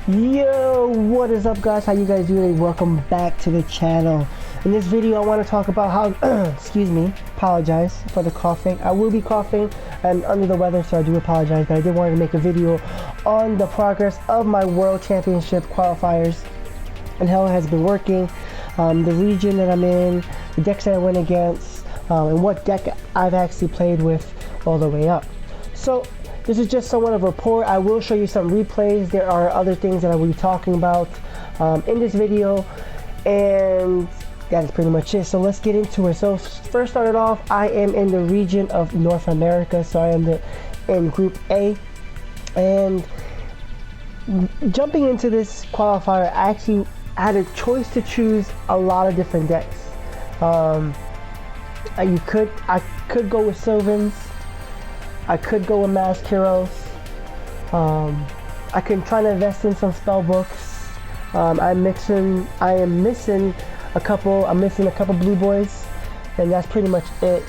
Yo, what is up guys? How you guys doing? Welcome back to the channel. In this video I want to talk about how excuse me, apologize for the coughing. I will be coughing. I'm under the weather, so I do apologize, but I did want to make a video on the progress of my World Championship qualifiers and how it has been working, the region that I'm in, the decks that I went against, and what deck I've actually played with all the way up. So this is just somewhat of a report. I will show you some replays. There are other things that I will be talking about in this video, and that is pretty much it. So let's get into it. So first started off, I am in the region of North America, so I am in Group A, and jumping into this qualifier, I actually had a choice to choose a lot of different decks. I could go with Sylvans. I could go with Mask Heroes. I can try to invest in some spell books. I'm missing a couple blue boys, and that's pretty much it.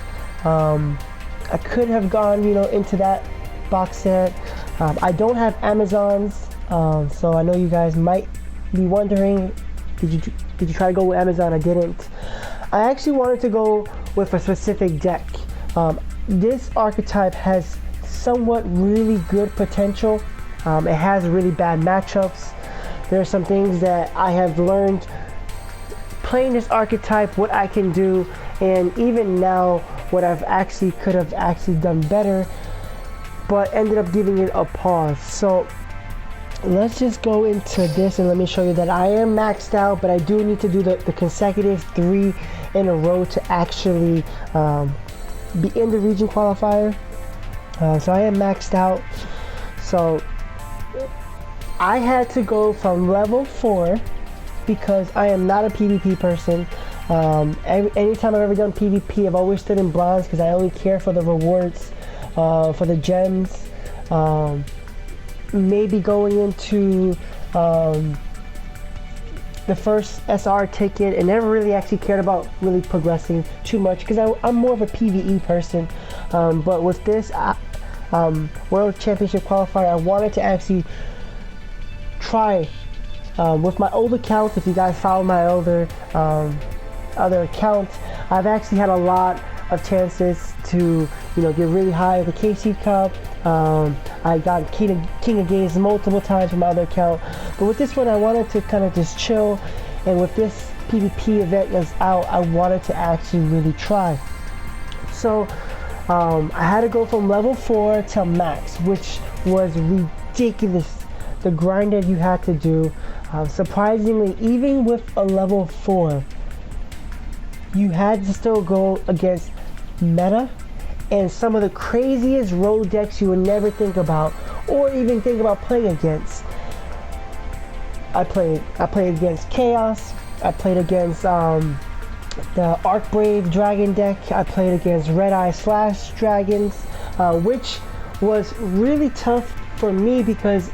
I could have gone, into that box set. I don't have Amazons, so I know you guys might be wondering, did you try to go with Amazon? I didn't. I actually wanted to go with a specific deck. This archetype has somewhat really good potential. It has really bad matchups. There are some things that I have learned playing this archetype, what I can do, and even now what could have actually done better, but ended up giving it a pause. So let's just go into this and let me show you that I am maxed out, but I do need to do the consecutive 3 in a row to actually be in the region qualifier. So I am maxed out. So I had to go from level 4 because I am not a PvP person. Anytime I've ever done PvP, I've always stood in bronze because I only care for the rewards, for the gems. Maybe going into the first SR ticket, and never really actually cared about really progressing too much because I'm more of a PvE person. But with this World Championship qualifier, I wanted to actually try with my old account. If you guys follow my other account, I've actually had a lot of chances to get really high at the KC Cup. I got King of Games multiple times from my other account, but with this one I wanted to kind of just chill, and with this PvP event that's out, I wanted to actually really try. So I had to go from level 4 to max, which was ridiculous, the grind that you had to do. Surprisingly, even with a level 4, you had to still go against meta and some of the craziest road decks you would never think about or even think about playing against. I played against Chaos. I played against the Arcbrave Dragon deck. I played against Red Eye Slash Dragons, which was really tough for me because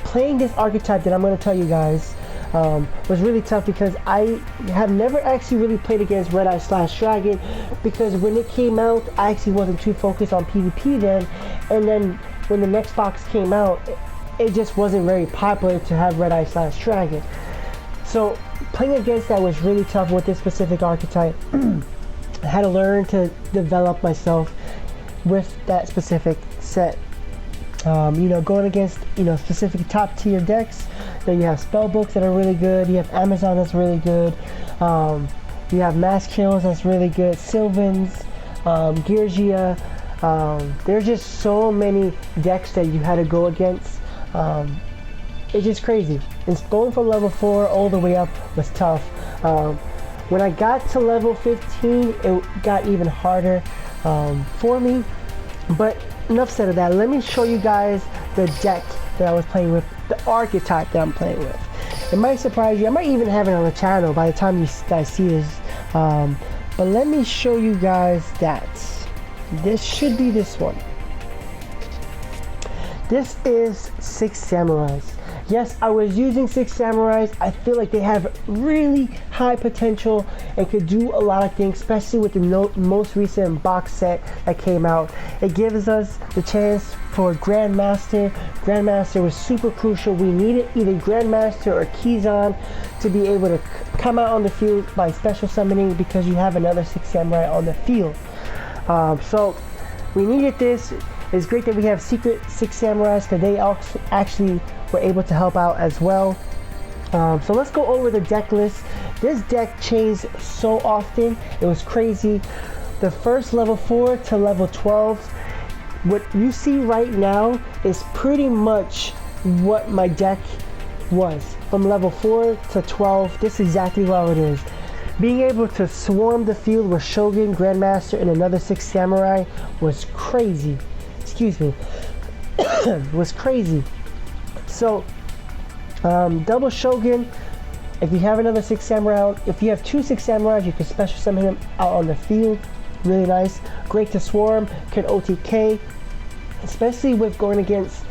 playing this archetype that I'm going to tell you guys was really tough because I have never actually really played against Red Eye Slash Dragon, because when it came out I actually wasn't too focused on PvP then, and then when the next box came out, it just wasn't very popular to have Red Eye Slash Dragon. So playing against that was really tough with this specific archetype. I had to learn to develop myself with that specific set. Going against specific top tier decks. Then you have spell books that are really good. You have Amazon that's really good. You have Mask Heroes that's really good. Sylvans, Geargia. There's just so many decks that you had to go against. It's just crazy. And going from level 4 all the way up was tough. When I got to level 15, it got even harder for me. But enough said of that. Let me show you guys the deck that I was playing with, the archetype that I'm playing with. It might surprise you. I might even have it on the channel by the time you guys see this. But let me show you guys that. This should be this one. This is 6 Samurais. Yes, I was using 6 Samurais. I feel like they have really high potential and could do a lot of things, especially with the most recent box set that came out. It gives us the chance for Grandmaster. Grandmaster was super crucial. We needed either Grandmaster or Kizan to be able to come out on the field by special summoning because you have another 6 Samurai on the field. So we needed this. It's great that we have secret 6 Samurais because they actually were able to help out as well. So let's go over the deck list. This deck changed so often. It was crazy. The first level 4 to level 12. What you see right now is pretty much what my deck was. From level 4 to 12, this is exactly how it is. Being able to swarm the field with Shogun, Grandmaster, and another 6 Samurai was crazy. Excuse me. Was crazy. So, double Shogun. If you have another 6 Samurai, if you have 2 6 Samurais, you can special summon him out on the field. Really nice. Great to swarm. Can OTK. Especially with going against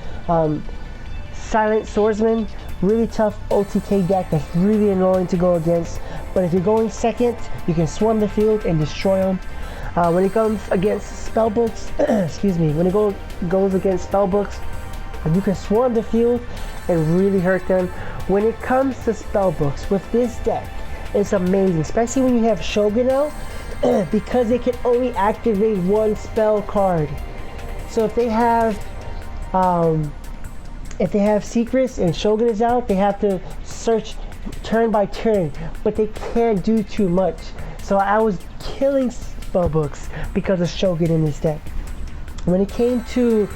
Silent Swordsman. Really tough OTK deck that's really annoying to go against. But if you're going second, you can swarm the field and destroy them. When it comes against spellbooks, excuse me, when it goes against spellbooks, you can swarm the field and really hurt them. When it comes to spellbooks, with this deck, it's amazing, especially when you have Shogun out, because they can only activate one spell card. So if they have secrets and Shogun is out, they have to search turn by turn, but they can't do too much. So I was killing spellbooks because of Shogun in this deck. When it came to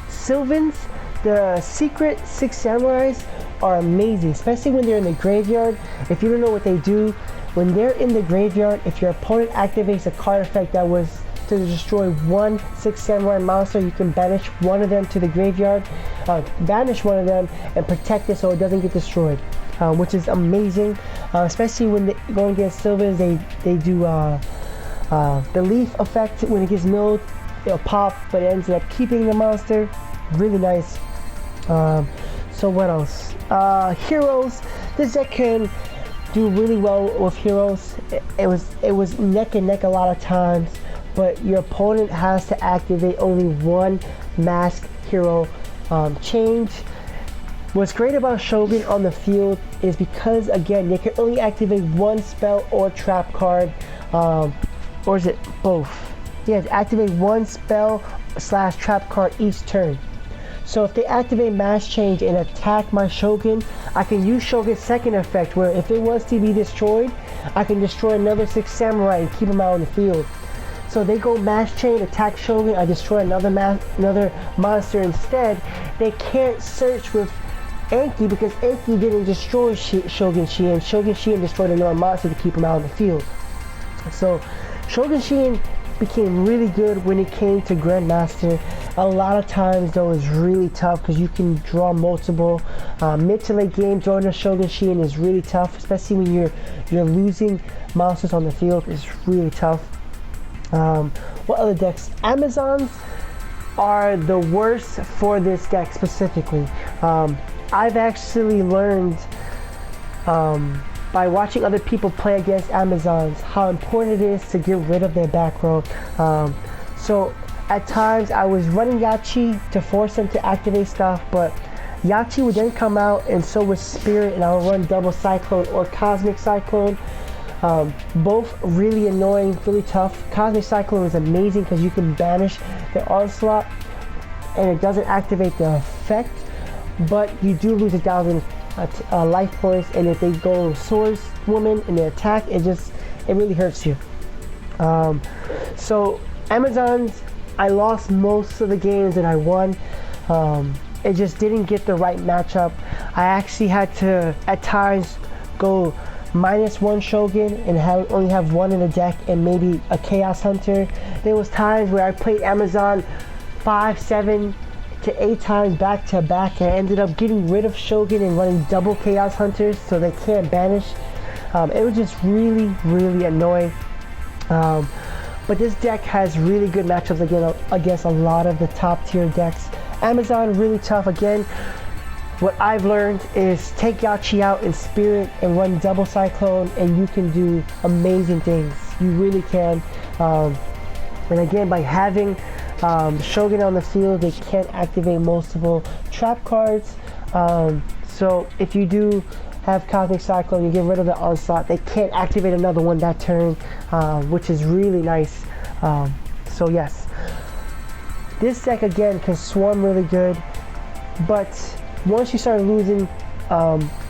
Sylvans, the secret 6 Samurais are amazing, especially when they're in the graveyard. If you don't know what they do, when they're in the graveyard, if your opponent activates a card effect that was to destroy one 6 Samurai monster, you can banish one of them to the graveyard, banish one of them, and protect it so it doesn't get destroyed, which is amazing. Especially when they going against Sylvans, they do the leaf effect. When it gets milled, it'll pop, but it ends up keeping the monster. Really nice. So what else? Heroes. This deck can do really well with heroes. It was neck and neck a lot of times, but your opponent has to activate only one mask hero change. What's great about Shogun on the field is because, again, they can only activate one spell or trap card, or is it both? Yeah, activate one spell / trap card each turn. So if they activate Mass Change and attack my Shogun, I can use Shogun's second effect, where if it was to be destroyed, I can destroy another 6 Samurai and keep them out on the field. So they go Mass Chain, attack Shogun, I destroy another monster instead. They can't search with Anki because Anki didn't destroy Shogun Shien. Shogun Shien destroyed another monster to keep him out on the field. So Shogun Shien became really good when it came to Grandmaster. A lot of times though it's really tough because you can draw multiple. Mid to late game, drawing a Shogun Shien is really tough, especially when you're losing monsters on the field. It's really tough. What other decks? Amazons are the worst for this deck specifically. I've actually learned by watching other people play against Amazons how important it is to get rid of their back row. So at times I was running Yachi to force them to activate stuff, but Yachi would then come out and so would Spirit, and I would run double Cyclone or Cosmic Cyclone. Both really annoying, really tough. Cosmic Cyclone is amazing because you can banish the Onslaught and it doesn't activate the effect, but you do lose 1,000 life points, and if they go Swordswoman and they attack, it really hurts you. So Amazons, I lost most of the games and I won. It just didn't get the right matchup. I actually had to at times go -1 Shogun and only have one in the deck and maybe a Chaos Hunter. There was times where I played Amazon 5, 7 to 8 times back to back, and I ended up getting rid of Shogun and running double Chaos Hunters so they can't banish. It was just really, really annoying. But this deck has really good matchups against a lot of the top tier decks. Amazon really tough. Again, what I've learned is take Yachi out in Spirit and run double Cyclone, and you can do amazing things. You really can. And again, by having Shogun on the field, they can't activate multiple trap cards. So if you do have Cosmic Cyclone, you get rid of the Onslaught, they can't activate another one that turn, which is really nice. So yes, this deck again can swarm really good, but once you start losing,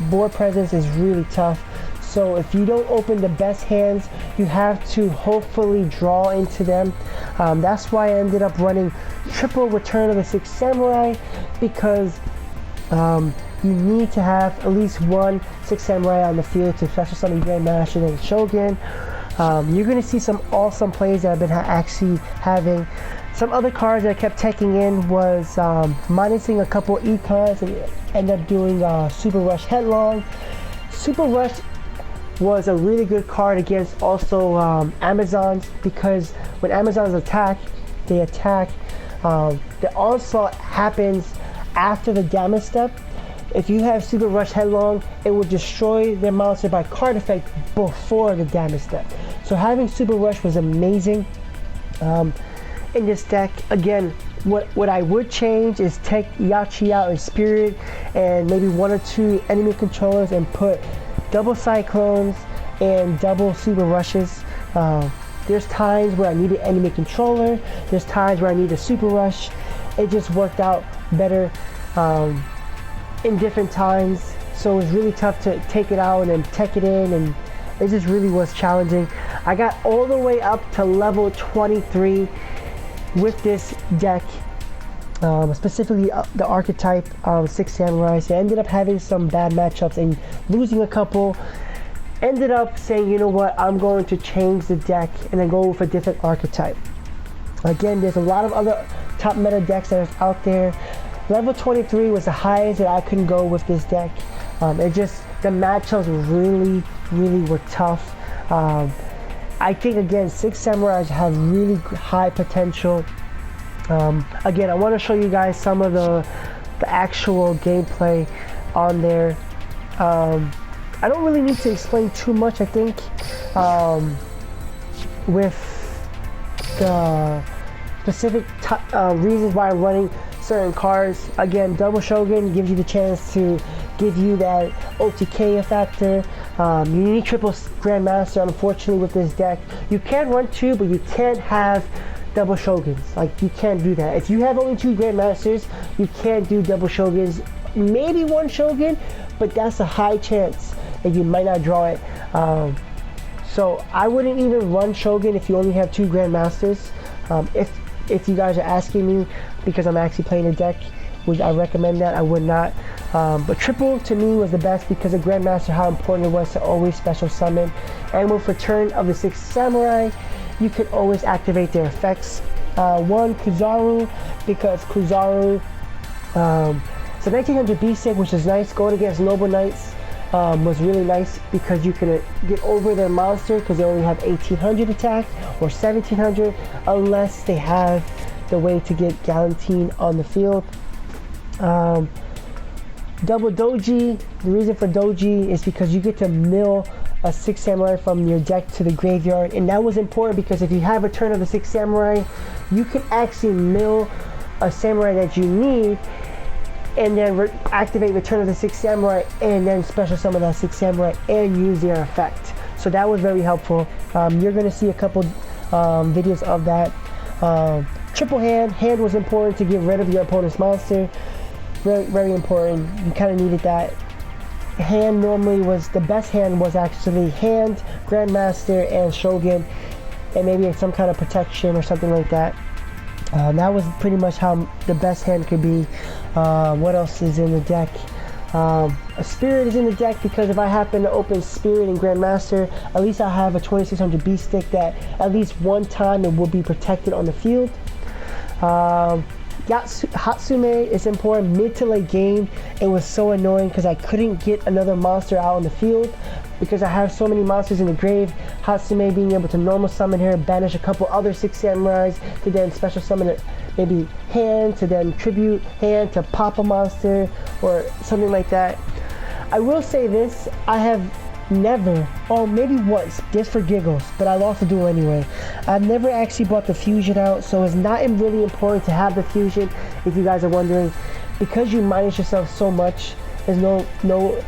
board presence is really tough. So if you don't open the best hands, you have to hopefully draw into them. That's why I ended up running triple Return of the Six Samurai, because you need to have at least one Six Samurai on the field to special summon Grandmaster and Shogun. You're going to see some awesome plays that I've been actually having. Some other cards that I kept taking in was minusing a couple econs and end up doing Super Rush Headlong. Super Rush was a really good card against also Amazons, because when Amazons attack, they attack. The onslaught happens after the damage step. If you have Super Rush Headlong, it will destroy their monster by card effect before the damage step. So having Super Rush was amazing in this deck. Again, what I would change is take Yachi out in Spirit and maybe one or two enemy controllers and put double Cyclones and double Super Rushes. There's times where I need an enemy controller, there's times where I need a Super Rush. It just worked out better in different times, so it was really tough to take it out and then tech it in, and it just really was challenging. I got all the way up to level 23 with this deck, specifically the archetype Six Samurais. I ended up having some bad matchups and losing a couple. Ended up saying, you know what, I'm going to change the deck and then go with a different archetype. Again, there's a lot of other top meta decks that are out there. Level 23 was the highest that I couldn't go with this deck. It just, the matchups really were tough. I think again, Six Samurais have really high potential. Again, I want to show you guys some of the actual gameplay on there. I don't really need to explain too much, I think, with the specific reasons why I'm running certain cards. Again, double Shogun gives you the chance to give you that OTK factor. You need triple Grandmaster, unfortunately, with this deck. You can run two, but you can't have double Shoguns. Like, you can't do that. If you have only two Grandmasters, you can't do double Shoguns. Maybe one Shogun, but that's a high chance that you might not draw it. So I wouldn't even run Shogun if you only have two Grandmasters. If you guys are asking me, because I'm actually playing a deck, would I recommend that? I would not. But triple to me was the best because of Grandmaster, how important it was to always special summon. And with Return of the Six Samurai, you could always activate their effects. One, Kuzaru, because Kuzaru, it's a 1900 B-Stick, which is nice. Going against Noble Knights was really nice because you can get over their monster because they only have 1800 attack or 1700 unless they have the way to get Galantine on the field. Double Doji, the reason for Doji is because you get to mill a Six Samurai from your deck to the graveyard, and that was important because if you have Return of the Six Samurai, you can actually mill a samurai that you need and then activate Return of the Six Samurai and then special summon that Six Samurai and use their effect. So that was very helpful. You're going to see a couple videos of that. Triple hand was important to get rid of your opponent's monster. Very important. You kind of needed that. Hand normally was the best hand, was actually hand, Grandmaster, and Shogun, and maybe some kind of protection or something like that. That was pretty much how the best hand could be. What else is in the deck? A Spirit is in the deck because if I happen to open Spirit and Grandmaster, at least I have a 2600 B-Stick that at least one time it will be protected on the field. Hatsume is important mid to late game. It was so annoying because I couldn't get another monster out on the field because I have so many monsters in the grave. Hatsume being able to normal summon her, banish a couple other Six Samurais to then special summon maybe hand to then tribute, hand to pop a monster, or something like that. I will say this, I have never, or maybe once, just for giggles, but I lost the duel anyway. I've never actually brought the fusion out, so it's not really important to have the fusion, if you guys are wondering. Because you minus yourself so much, there's no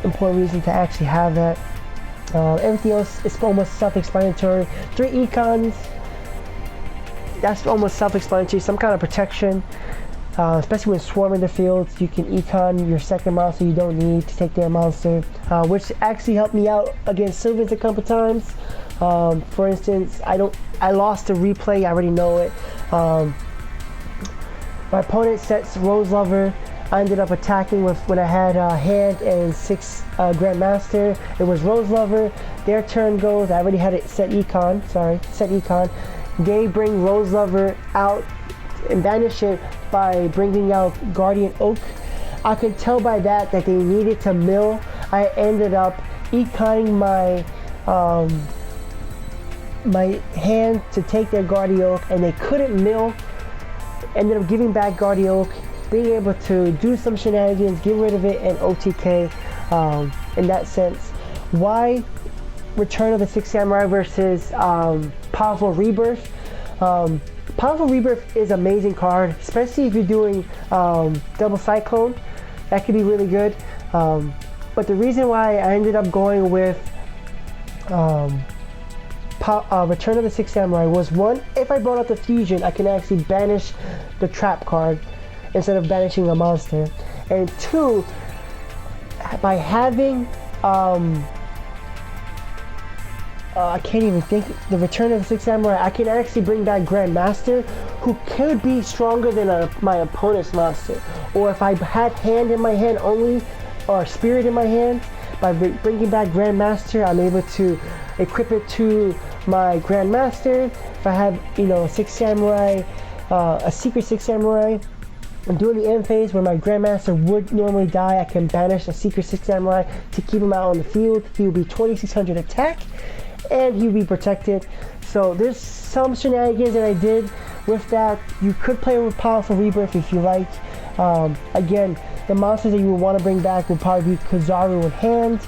important reason to actually have that. Everything else is almost self-explanatory. 3 econs, that's almost self-explanatory. Some kind of protection, especially when swarming the field, you can econ your second monster you don't need to take their monster, which actually helped me out against Sylvans a couple times. For instance, I lost the replay, I already know it. My opponent sets Rose Lover. I ended up attacking with when I had hand and 6 Grandmaster. It was Rose Lover. Their turn goes. I already had it set econ. Set econ. They bring Rose Lover out and banish it by bringing out Guardian Oak. I could tell by that they needed to mill. I ended up econing my my hand to take their Guardian Oak, and they couldn't mill. Ended up giving back Guardian Oak, being able to do some shenanigans, get rid of it, and OTK in that sense. Why Return of the Six Samurai versus Powerful Rebirth? Powerful Rebirth is an amazing card, especially if you're doing double Cyclone. That could be really good. But the reason why I ended up going with Return of the Six Samurai was, one, if I brought out the fusion, I can actually banish the trap card instead of banishing a monster. And 2, by having I can't even think, the Return of the Six Samurai, I can actually bring back Grandmaster, who could be stronger than my opponent's monster. Or if I had hand in my hand only, or spirit in my hand, by bringing back Grandmaster, I'm able to equip it to my Grandmaster. If I have, a Six Samurai, a Secret Six Samurai, and during the end phase where my Grandmaster would normally die, I can banish a Secret Six Samurai to keep him out on the field. He will be 2600 attack, and he'll be protected. So there's some shenanigans that I did with that. You could play with Powerful Rebirth if you like. Again, the monsters that you would want to bring back would probably be Kizaru and Hand.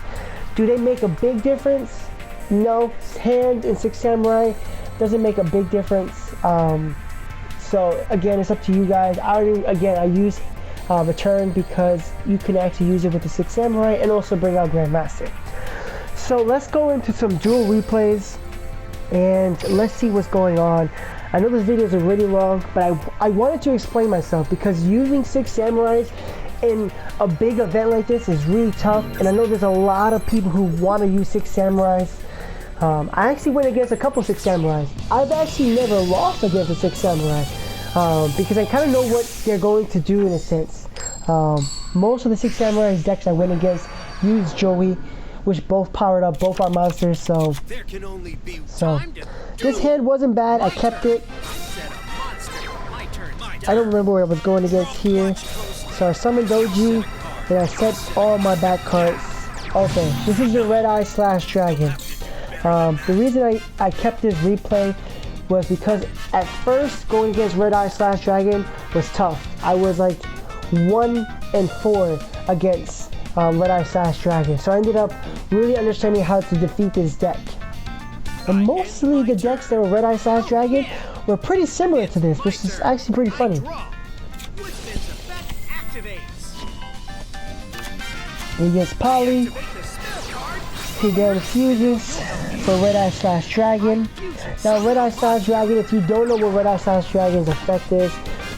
Do they make a big difference? No. Hand and Six Samurai doesn't make a big difference. So again, it's up to you guys. I use Return because you can actually use it with the Six Samurai and also bring out Grandmaster. So let's go into some duel replays and let's see what's going on. I know this video is already long, but I wanted to explain myself because using Six Samurais in a big event like this is really tough, and I know there's a lot of people who want to use Six Samurais. I actually went against a couple Six Samurais. I've actually never lost against a Six Samurai because I kind of know what they're going to do in a sense. Most of the Six Samurai decks I went against used Joey, which both powered up both our monsters, so this hand wasn't bad. I kept it. I don't remember where I was going against here. So I summoned Doji, and I set all my back cards. Okay, this is the Red Eye / Dragon. The reason I kept this replay was because at first going against Red Eye / Dragon was tough. I was like 1-4 against Red Eye / Dragon. So I ended up really understanding how to defeat this deck. And mostly the decks that were Red Eye / Dragon were pretty similar to this, which is actually pretty funny. He gets Poly. He then fuses for Red Eye / Dragon. Now Red Eye / Dragon, if you don't know what Red Eye / Dragon's effect is,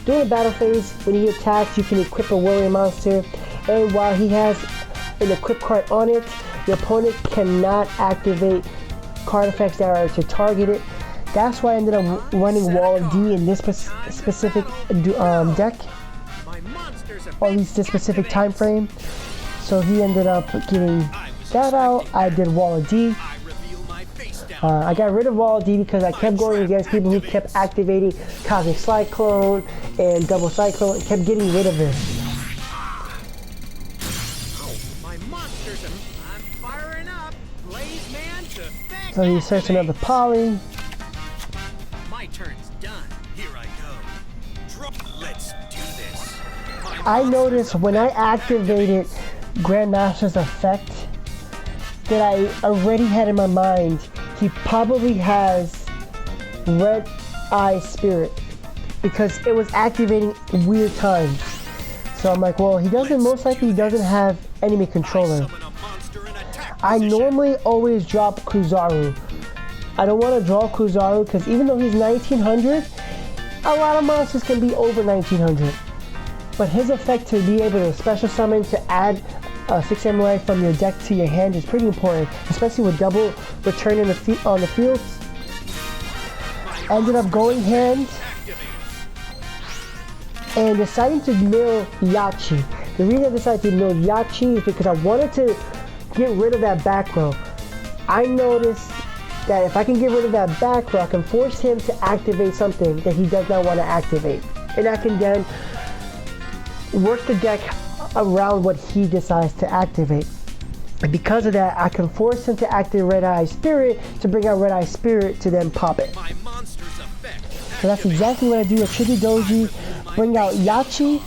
during the battle phase, when he attacks, you can equip a warrior monster, and while he has an equip card on it, the opponent cannot activate card effects that are to target it. That's why I ended up running Wall of D in this specific deck, or at least this specific time frame. So he ended up getting that out. I did Wall of D. I got rid of Wall of D because I kept going against people who kept activating Cosmic Cyclone and Double Cyclone and kept getting rid of this. So he starts another Poly. My turn's done. Here I go. Let's do this. I noticed when I activated Grandmaster's effect that I already had in my mind he probably has Red Eye Spirit because it was activating weird times. So I'm like, well, he doesn't, most likely he doesn't have enemy controller. I normally always drop Kuzaru. I don't want to draw Kuzaru because even though he's 1900, a lot of monsters can be over 1900. But his effect to be able to special summon to add a 6 Samurai from your deck to your hand is pretty important, especially with double return in on the field. Ended up going hand and deciding to mill Yachi. The reason I decided to mill Yachi is because I wanted to get rid of that back row. I noticed that if I can get rid of that back row, I can force him to activate something that he does not want to activate. And I can then work the deck around what he decides to activate. And because of that, I can force him to activate Red Eye Spirit to bring out Red Eye Spirit to then pop it. So that's exactly what I do. Attribute Doji, bring out Yachi.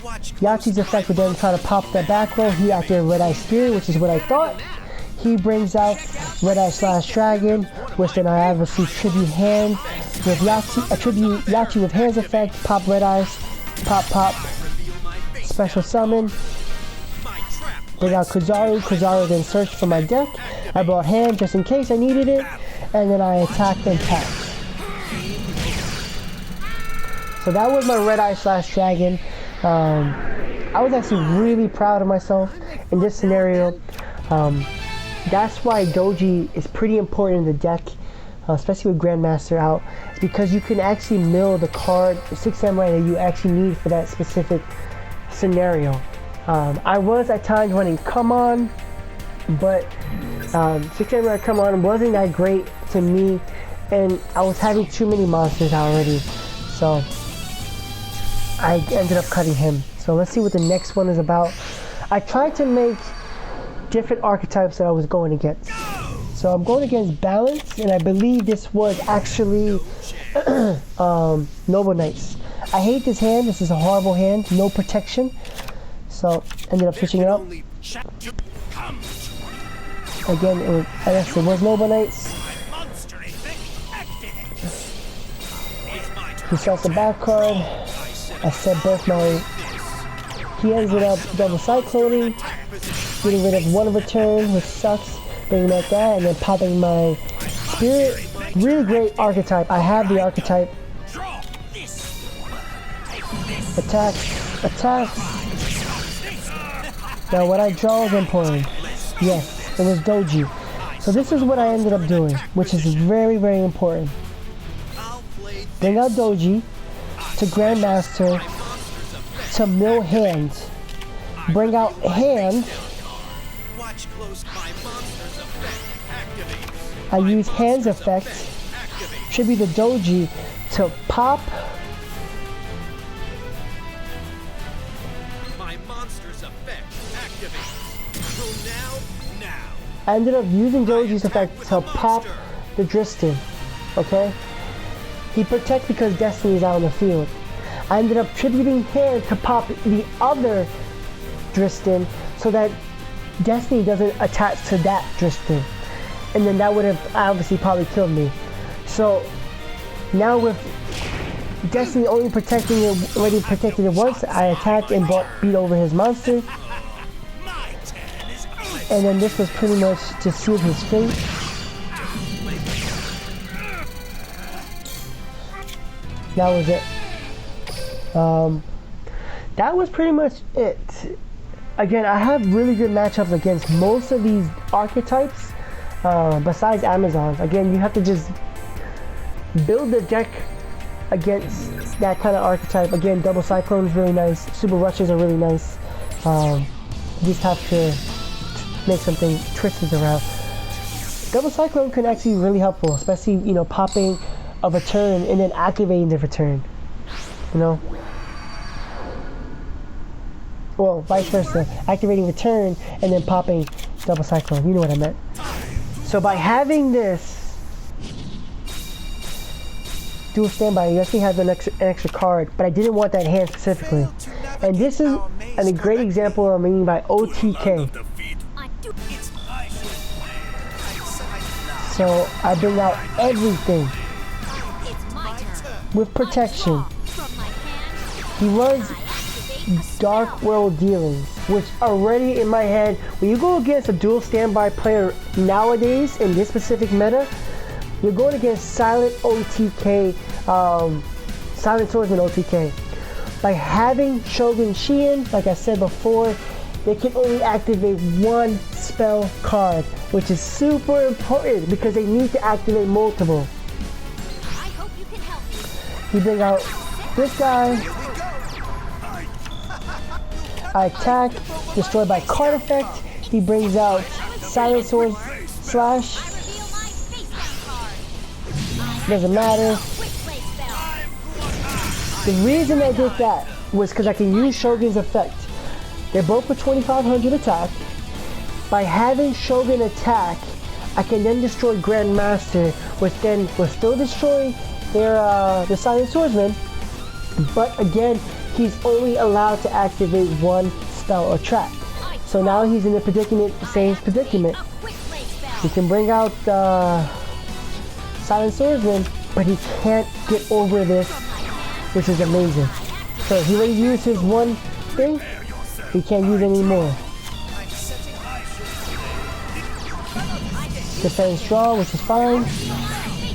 Yachi's effect would then try to pop that back row. He activated Red Eye Spirit, which is what I thought. He brings out Red Eye / Dragon, which then I obviously tribute hand with Yachi, attribute Yachi with hands effect, pop Red Eyes, pop, special summon. Bring out Kuzaru. Kuzaru then searched for my deck. I brought hand just in case I needed it, and then I attacked and tapped. So that was my Red Eye / Dragon. I was actually really proud of myself in this scenario. That's why Doji is pretty important in the deck, especially with Grandmaster out. It's because you can actually mill the card, the 6 Samurai that you actually need for that specific scenario. I was at times running Come On, but 6 Samurai Come On wasn't that great to me, and I was having too many monsters already. So I ended up cutting him. So let's see what the next one is about. I tried to make different archetypes that I was going against. So I'm going against Balance, and I believe this was actually Noble Knights. I hate this hand. This is a horrible hand. No protection. So ended up switching it up. Again, it was Noble Knights. He starts the back card. I set both my... He ended up double cycloning, getting rid of one return, which sucks, bringing back that, and then popping my Spirit. Really great archetype. I have the archetype. Attack. Now what I draw is important. Yes, it was Doji. So this is what I ended up doing, which is very, very important. Bring out Doji to Grandmaster to mill hand. Bring out hand. I use hand's effect. Tribute the Doji to pop. My monster's effect activates. Now. I ended up using Doji's effect to pop the Dristin. Okay? He protects because Destiny is out on the field. I ended up tributing hand to pop the other Dristin so that Destiny doesn't attach to that Dristin. And then that would have obviously probably killed me. So now with Destiny only protecting it, already protected it once, I attacked and beat over his monster. And then this was pretty much to seal his fate. That was it. That was pretty much it. Again, I have really good matchups against most of these archetypes, besides Amazons. Again, you have to just build the deck against that kind of archetype. Again, double cyclone is really nice. Super rushes are really nice. You just have to make something twisted around. Double cyclone can actually be really helpful, especially, you know, popping a return and then activating the return. You know? Well, vice versa. Activating return and then popping double cyclone. You know what I meant. So by having this, dual standby, you actually have an extra card, but I didn't want that hand specifically. And this is a great example of meaning by OTK. So I bring out everything with protection. He runs Dark World Dealings, which already in my head, when you go against a dual standby player nowadays in this specific meta, you're going against Silent OTK, Silent Swordsman OTK. By having Shogun Shien, like I said before, they can only activate one spell card, which is super important because they need to activate multiple. I hope you can help me. You bring out this guy. I attack, destroyed by card effect. He brings out Silent Sword Slash. Reveal my face card. Doesn't matter. Quick play spell. The reason I did that was because I can use Shogun's effect. They're both for 2,500 attack. By having Shogun attack, I can then destroy Grandmaster, which then will still destroy the Silent Swordsman. But again, he's only allowed to activate one spell or trap. So now he's in the predicament, same predicament. He can bring out Silent Swordsman, but he can't get over this, which is amazing. So he already used his one thing, he can't use any more. Defend strong, which is fine.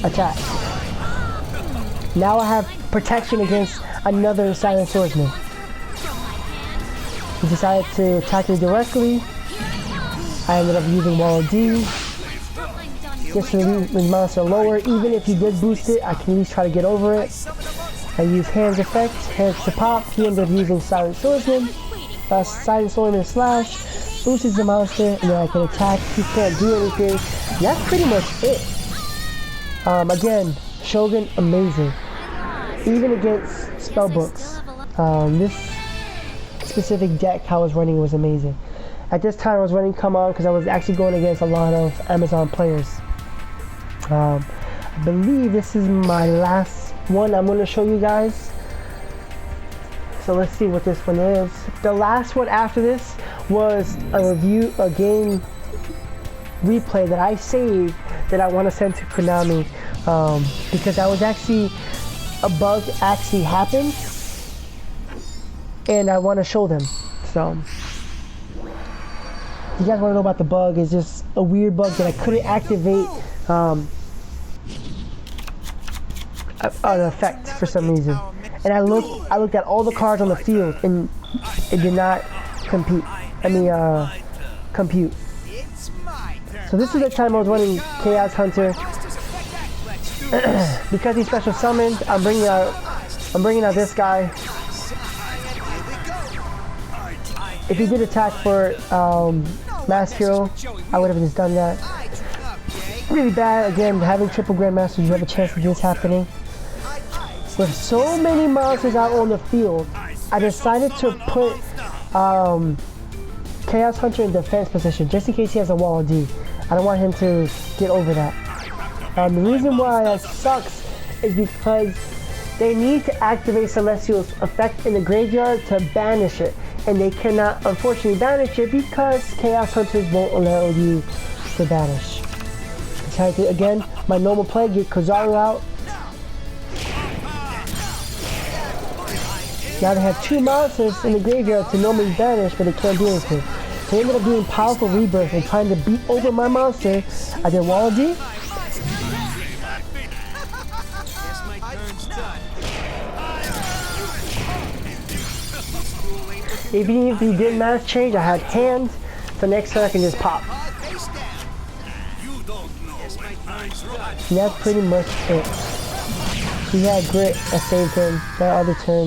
Attack. Now I have protection against another Silent Swordsman. He decided to attack me directly. I ended up using Wall of D. Just to leave the monster lower. Even if he did boost it, I can at least try to get over it. I use Hands effect, Hands to pop. He ended up using Silent Swordsman. Silent Swordsman slash. Boosts the monster, and then I can attack. He can't do anything. That's pretty much it. Again, Shogun, amazing. Even against spellbooks. This specific deck I was running was amazing. At this time I was running Come On because I was actually going against a lot of Amazon players. I believe this is my last one I'm going to show you guys. So let's see what this one is. The last one after this was a game replay that I saved that I want to send to Konami, because I was actually, a bug actually happened and I want to show them. So if you guys want to know about the bug, it's just a weird bug that I couldn't activate an effect for some reason. And I looked at all the cards on the field and it did not compute. So this is the time I was running Chaos Hunter. Because he's special summoned, I'm bringing out this guy. If he did attack for Mass Hero, I would have just done that. Really bad. Again, having triple Grandmasters, you have a chance of this happening. With so many monsters out on the field, I decided to put Chaos Hunter in defense position, just in case he has a Wall of D. I don't want him to get over that. The reason why that sucks is because they need to activate Celestial's effect in the graveyard to banish it. And they cannot, unfortunately, banish it because Chaos Hunters won't allow you to banish. Again, my normal play, get Kazaru out. Now they have two monsters in the graveyard to normally banish, but they can't do anything. So they ended up doing Powerful Rebirth and trying to beat over my monster. I did Wall of D. Even if he did mass change, I had hand. So next turn I can just pop. And that's pretty much it. He had grit, I saved him. That other turn,